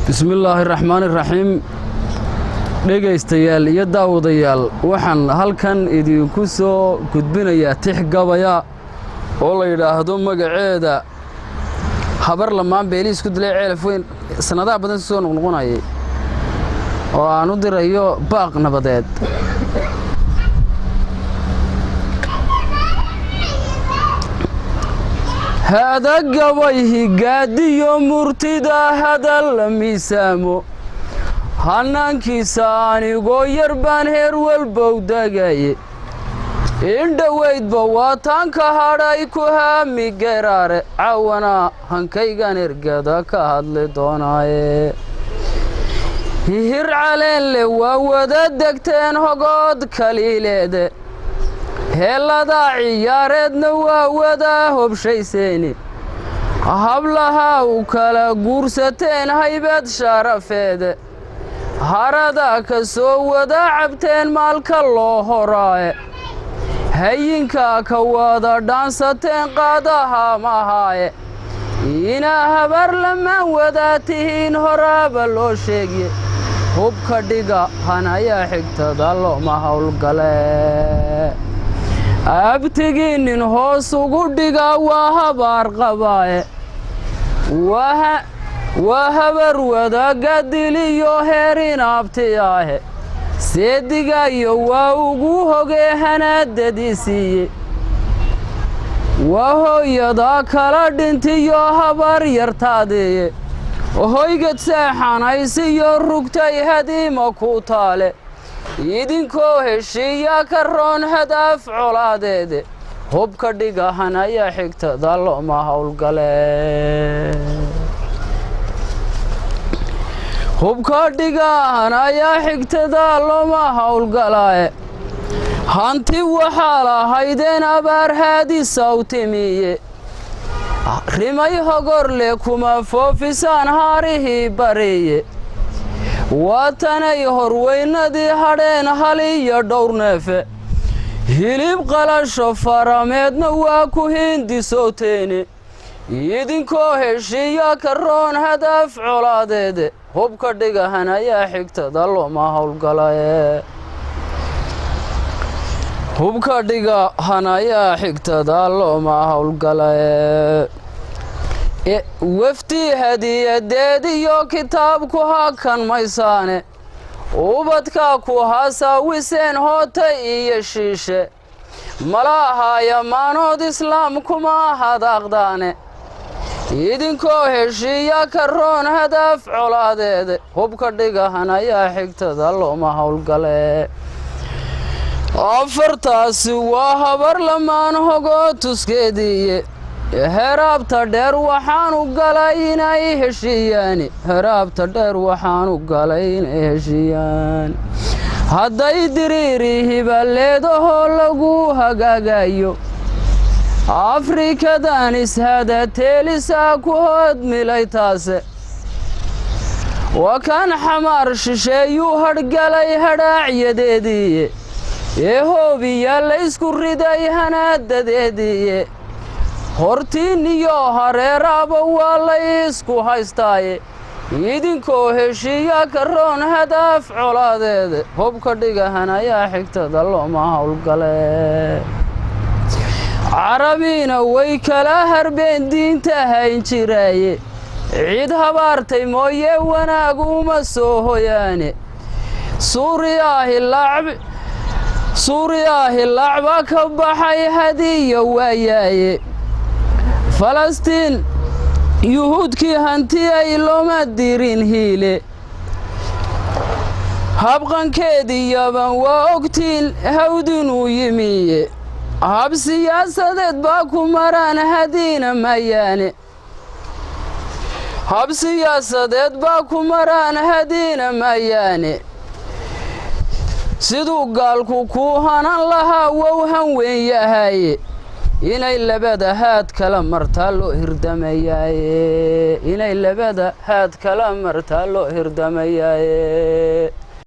Bismillahirrahmanirrahim. Dhegaystayaal iyo daawadayaal waxaan halkan idinku soo gudbinayaa tix gabaya oo la yiraahdo magaceeda habar lamaan beeliis ku dilay ceelaf weyn sanadaha badan soo noqonayay oo aan u dirayo baaq nabadeed. هذا قويه قاديو مرتدا هذا الميسامو هنان كيساني غير بان هير والبوداقاي إن دويد بواتان كهاراي كهامي قرار عوانا هنكيغان إرقادا كهادل دوناي هير علين لواودا دكتين هقود كاليليد هلا عياردنا وودا هبشيسيني هبلها وكلا قرستين هيبت شرفيد هردا كسودا عبتين مالك الله راي هينكا كوادا دانستين قادها ماهاي إنا هبر لما وداتهين هراب اللوشيقي هبكا ديقا هنايا حكتا دالو ماهول قلي abtigiinin hoos ugu dhiga waa habaar qabaaye waa habar wadaaga diliyo heerin abtiyaahe seedigayo waa ugu hogee hanaadadiisiiye waa hooyadaa kala dhintiyo habar yartaadiye hoygad seexanaysiyo rugtay hadiima ku taale idinkoo heshiiya ka roon hadaaf colaadeede hubka dhigahan ayaa xigtada looma howlgale hubka dhigahan ayaa xigtada looma howlgalaaye hanti waxaa lahaydeen abaar haadisa u timiye rimay hogorle kuma foofisaan haarihii bariye waatanay horweynadii hadheen hal iyo dhowr neefe hilib qalasho farameedna waa ku hindisooteene idinkoo heshiiya ka roon hadaaf colaadeede hubka dhigahan ayaa xigtada looma howlgalaye hubka dhigahan ayaa xigtada looma howlgalaye wafti hadiyadeed iyo kitaabku hakan maysaane ubadka ku hasaawiseen hoota iyo shiishe malaahaya maanood islaamkuma hadaaqdaane idinkoo heshiiya ka roon hadaaf colaadeede hubka dhigahan ayaa xigtada looma howlgale afartaasi waa habar lamaan hogoo tuskeediiye heraabta dheer waxaanu galay inay heshiiyaan heraabta dheer waxaanu galay inay heshiiyaan hadday diriiri hibaleedahoo lagu hagaagayo afrikadan ishada teelisaa ku hoodmilay taase waa kan xamaar shisheeyuu hadhgalay hadhaacyadeediiye ee hoobiya la ysku riday hanaadadeediiye hortiin iyo hareeraaba waa la isku haystaaye idinkoo heshiiya ka roon hadaaf colaadeede hubka dhigahan ayaa xigtada looma howlgale carabiina way kala harbeen diinta hayn jiraaye cid habaartay mooye wanaag uma soo hoyaane suuriyaahi lacba ka baxay hadiya waayaaye falastiin yuhuudkii hantiyay looma dirin hiile habqankeedii yaban waa ogtiin hawdinuu yimiye hab siyaasadeed baa ku maraan hadiina mayaane hab siyaasadeed baa ku maraan hadiina mayaane siduu gaalku kuu hanan lahaa wow han weyn yahaye inay labada haad kala martaa loo hirdamayaaye inay labada haad kala martaa loo hirdamayaaye